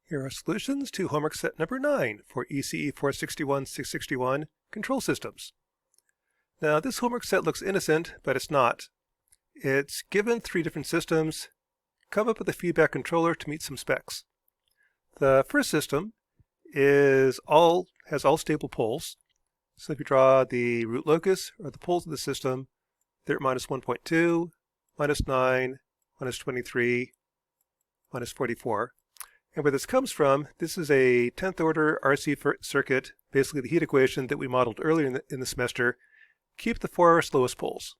Here are solutions to homework set number 9 for ECE 461-661 control systems. Now this homework set looks innocent, but it's not. It's given 3 different systems, come up with a feedback controller to meet some specs. The first system has all stable poles. So if you draw the root locus or the poles of the system, they're at minus 1.2, minus 9, minus 23, minus 44. And where this comes from, this is a 10th order RC circuit, basically the heat equation that we modeled earlier in the semester. Keep the 4 slowest poles.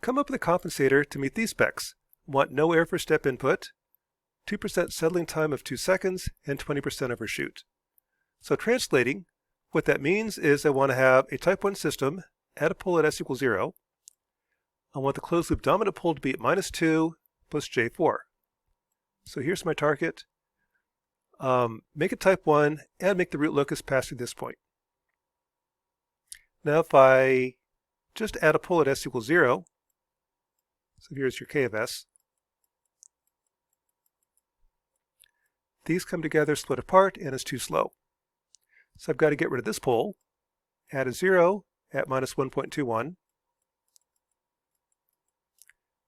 Come up with a compensator to meet these specs. Want no error for step input, 2% settling time of 2 seconds, and 20% overshoot. So translating, what that means is I want to have a type 1 system, add a pole at s equals 0. I want the closed loop dominant pole to be at minus 2 plus J4. So here's my target. Make it type 1 and make the root locus pass through this point. Now if I just add a pole at s equals 0, so here's your K of S, these come together, split apart, and it's too slow. So I've got to get rid of this pole, add a 0 at minus 1.21.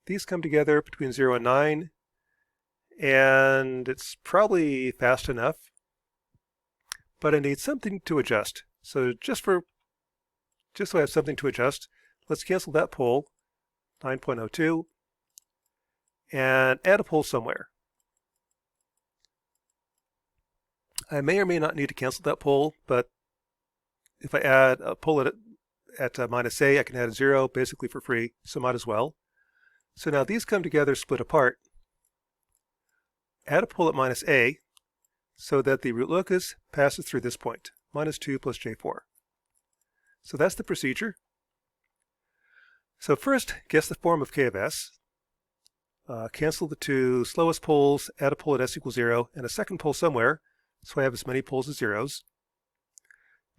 These come together between 0 and 9, and it's probably fast enough, but I need something to adjust. So just so I have something to adjust, let's cancel that pole, 9.02, and add a pole somewhere. I may or may not need to cancel that pole, but if I add a pole at minus A, I can add a 0 basically for free, so might as well. So now these come together, split apart. Add a pole at minus A so that the root locus passes through this point, minus 2 plus J4. So that's the procedure. So first, guess the form of K of S. Cancel the 2 slowest poles, add a pole at s equals 0, and a second pole somewhere, so I have as many poles as zeros.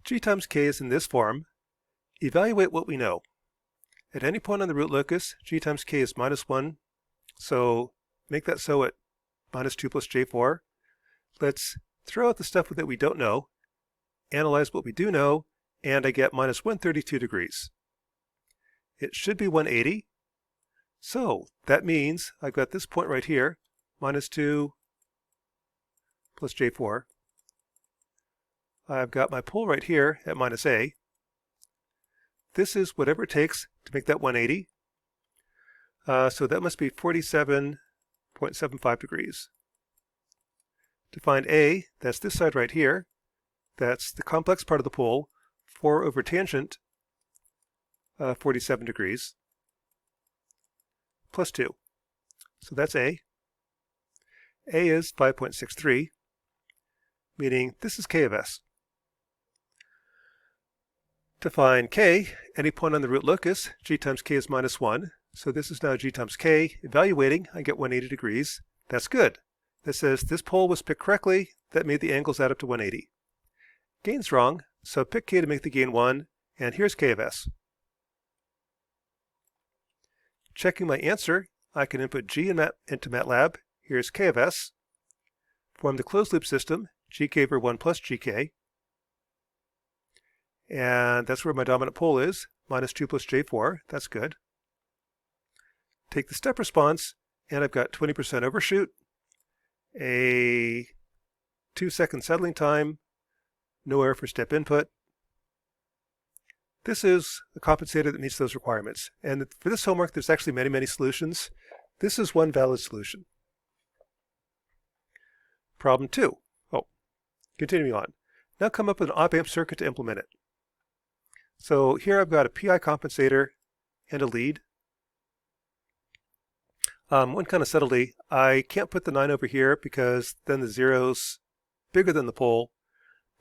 G times K is in this form. Evaluate what we know. At any point on the root locus, G times K is minus 1, so make that so at minus 2 plus J4. Let's throw out the stuff that we don't know, analyze what we do know, and I get minus 132 degrees. It should be 180. So that means I've got this point right here, minus 2 plus J4. I've got my pole right here at minus A. This is whatever it takes to make that 180. So that must be 47.75 degrees. To find A, that's this side right here. That's the complex part of the pole, 4 over tangent, 47 degrees, plus 2. So that's A. A is 5.63, meaning this is K of S. To find K, any point on the root locus, G times K is minus 1. So this is now G times K. Evaluating, I get 180 degrees. That's good. That says this pole was picked correctly. That made the angles add up to 180. Gain's wrong, so pick K to make the gain 1, and here's K of S. Checking my answer, I can input G into MATLAB. Here's K of S. Form the closed loop system, GK over 1 plus GK. And that's where my dominant pole is, minus 2 plus J4. That's good. Take the step response, and I've got 20% overshoot, a 2-second settling time, no error for step input. This is a compensator that meets those requirements. And for this homework, there's actually many, many solutions. This is one valid solution. Problem 2. Continuing on. Now come up with an op-amp circuit to implement it. So here I've got a PI compensator and a lead. One kind of subtlety, I can't put the 9 over here because then the 0's bigger than the pole.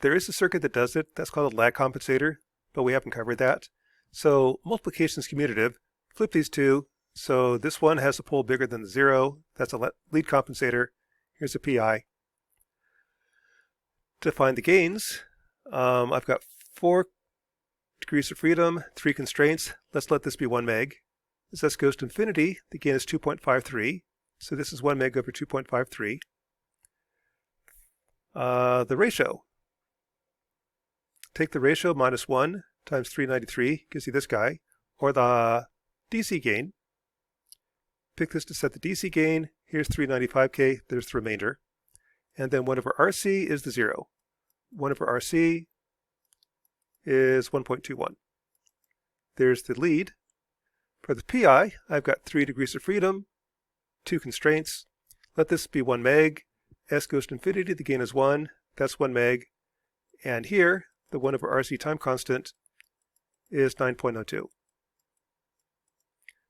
There is a circuit that does it. That's called a lag compensator, but we haven't covered that. So multiplication is commutative. Flip these two. So this one has a pole bigger than the 0. That's a lead compensator. Here's a PI. To find the gains, I've got 4 degrees of freedom, 3 constraints. Let's let this be 1 meg. As S goes to infinity, the gain is 2.53. So this is 1 meg over 2.53. The ratio. Take the ratio minus 1 times 393, gives you this guy, or the DC gain. Pick this to set the DC gain. Here's 395k, there's the remainder. And then 1 over RC is the 0. 1 over RC is 1.21. There's the lead. For the PI, I've got 3 degrees of freedom, 2 constraints. Let this be 1 meg. S goes to infinity, the gain is 1. That's 1 meg. And here, the 1 over RC time constant is 9.02.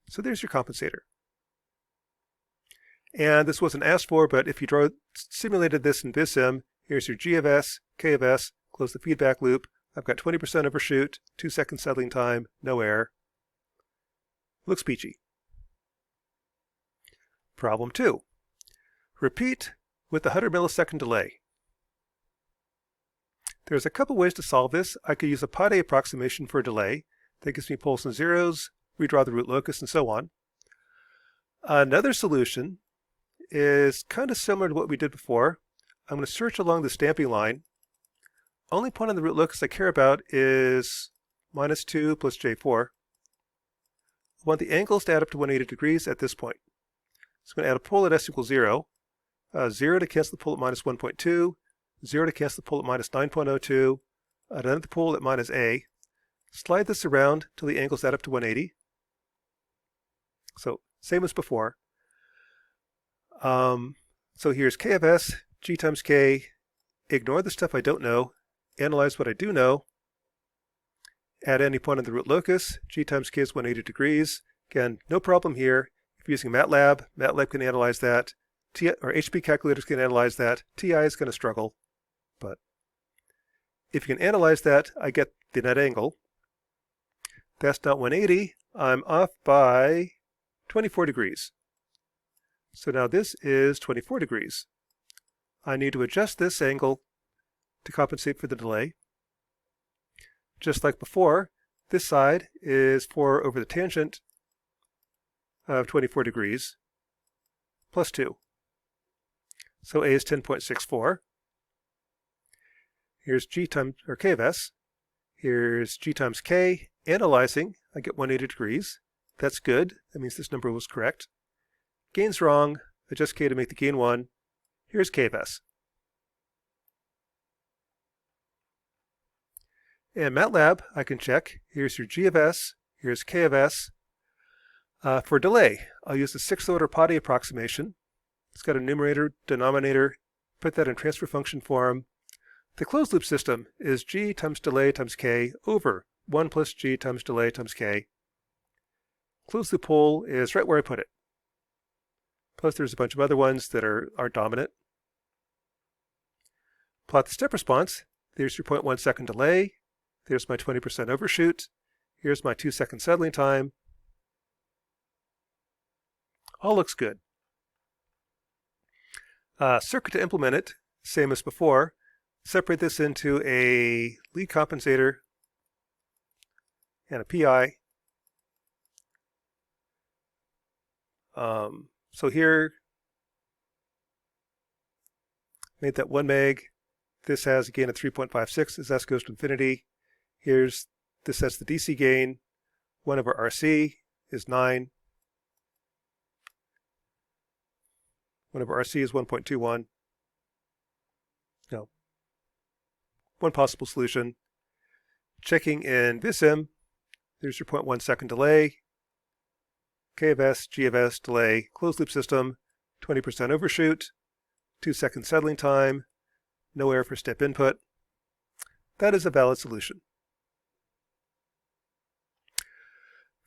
So there's your compensator. And this wasn't asked for, but if you simulated this in BISIM, here's your G of S, K of S, close the feedback loop. I've got 20% overshoot, 2 second settling time, no error. Looks peachy. Problem 2. Repeat with the 100 millisecond delay. There's a couple ways to solve this. I could use a Fa23 approximation for a delay. That gives me poles and zeros, redraw the root locus, and so on. Another solution is kind of similar to what we did before. I'm going to search along the stamping line. Only point on the root locus I care about is minus 2 plus J4. I want the angles to add up to 180 degrees at this point. So I'm going to add a pole at S equals 0. 0 to cancel the pole at minus 1.2. 0 to cancel the pole at minus 9.02. Another pole at minus A. Slide this around till the angles add up to 180. So same as before. So here's K of S, G times K. Ignore the stuff I don't know. Analyze what I do know. At any point on the root locus, G times K is 180 degrees. Again, no problem here. If you're using MATLAB, MATLAB can analyze that. HP calculators can analyze that. TI is going to struggle. But if you can analyze that, I get the net angle. That's not 180. I'm off by 24 degrees. So now this is 24 degrees. I need to adjust this angle to compensate for the delay. Just like before, this side is 4 over the tangent of 24 degrees plus 2. So A is 10.64. Here's G times, or K of S. Here's G times K. Analyzing, I get 180 degrees. That's good. That means this number was correct. Gain's wrong. Adjust K to make the gain 1. Here's K of S. And MATLAB, I can check. Here's your G of S. Here's K of S. For delay, I'll use the 6th order Fa23 approximation. It's got a numerator, denominator. Put that in transfer function form. The closed loop system is G times delay times K over 1 plus G times delay times K. Closed loop pole is right where I put it. Plus there's a bunch of other ones that are dominant. Plot the step response. There's your 0.1 second delay. There's my 20% overshoot. Here's my 2 second settling time. All looks good. Circuit to implement it, same as before. Separate this into a lead compensator and a PI. So here, made that 1 meg. This has a gain of 3.56 as S goes to infinity. This sets the DC gain. 1 over RC is 9. 1 over RC is 1.21. No. One possible solution. Checking in BISIM, there's your 0.1 second delay. K of S, G of S, delay, closed loop system, 20% overshoot, 2 second settling time, no error for step input. That is a valid solution.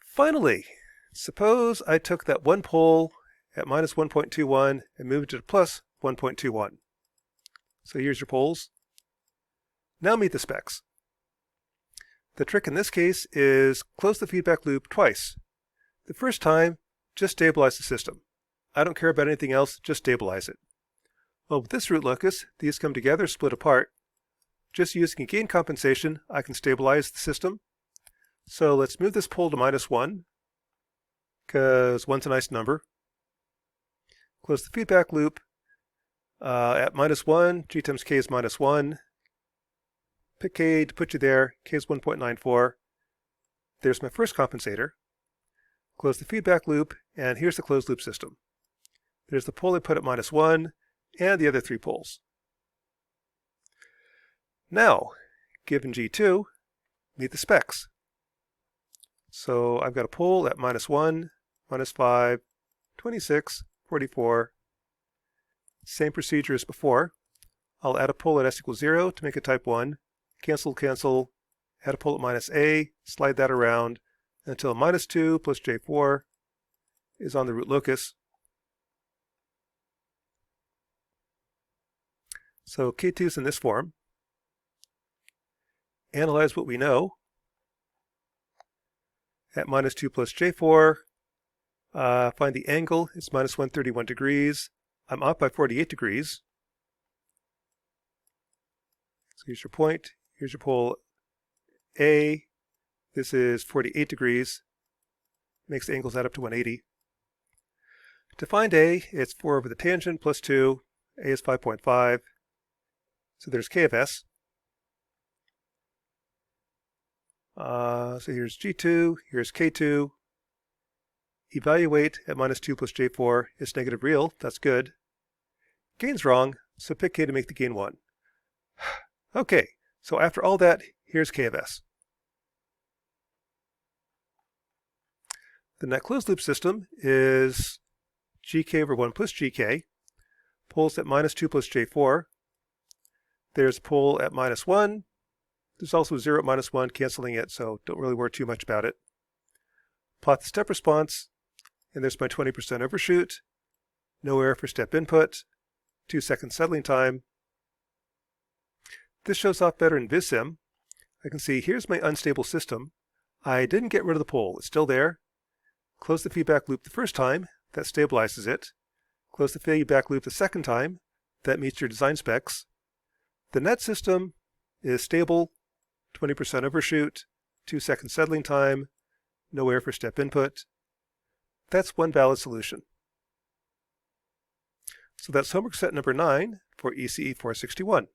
Finally, suppose I took that one pole at minus 1.21 and moved it to plus 1.21. So here's your poles. Now meet the specs. The trick in this case is close the feedback loop twice. The first time, just stabilize the system. I don't care about anything else, just stabilize it. Well, with this root locus, these come together, split apart. Just using a gain compensation, I can stabilize the system. So let's move this pole to minus 1, because 1's a nice number. Close the feedback loop. At -1, g times k is -1. Pick k to put you there. K is 1.94. There's my first compensator. Close the feedback loop, and here's the closed loop system. There's the pole I put at -1, and the other 3 poles. Now, given G2, meet the specs. So I've got a pole at -1, -5, 26, 44. Same procedure as before. I'll add a pole at s equals 0 to make it type 1. Cancel, cancel. Add a pole at -a, slide that around until -2 plus J4 is on the root locus. So K2 is in this form. Analyze what we know. At -2 plus J4, find the angle. It's -131 degrees. I'm off by 48 degrees. So here's your point. Here's your pole A. This is 48 degrees. Makes the angles add up to 180. To find A, it's 4 over the tangent plus 2. A is 5.5. So there's K of S. So here's G2, here's K2. Evaluate at -2 plus J4 is negative real. That's good. Gain's wrong, so pick K to make the gain 1. Okay, so after all that, here's K of S. The net closed loop system is GK over 1 plus GK. Poles at -2 plus J4. There's a pole at -1. There's also 0 at -1, canceling it, so don't really worry too much about it. Plot the step response, and there's my 20% overshoot. No error for step input. 2 second settling time. This shows off better in VisSim. I can see here's my unstable system. I didn't get rid of the pole. It's still there. Close the feedback loop the first time. That stabilizes it. Close the feedback loop the second time. That meets your design specs. The net system is stable. 20% overshoot, 2 second settling time, no error for step input. That's one valid solution. So that's homework set number 9 for ECE 461.